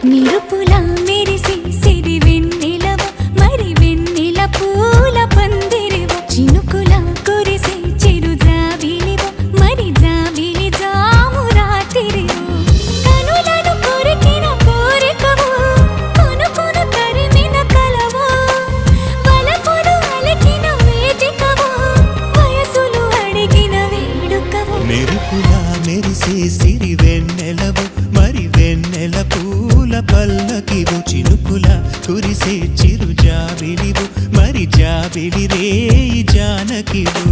నిరుపుల మెరిసి సిరి వెన్నెలవ మరి వెన్నెల పూల పందిరివ చినుకుల కురిసి చిరు జాబిలివ మరి జాబిలి జాము రాతిరివ కనులను కొరికిన కోరికవు కొనుకొను తరిమిన కలవు వలపులు అలికిన వేదికవు వయసులు అడిగిన వేడుకవు మెరుపుల మెరిసే సిరి వెన్నెలవు మరి వెన్నెల పూల పల్లకివు చినుకుల కురిసే చిరు జాబిలివు మరి జాబిలి రేయి జానకివు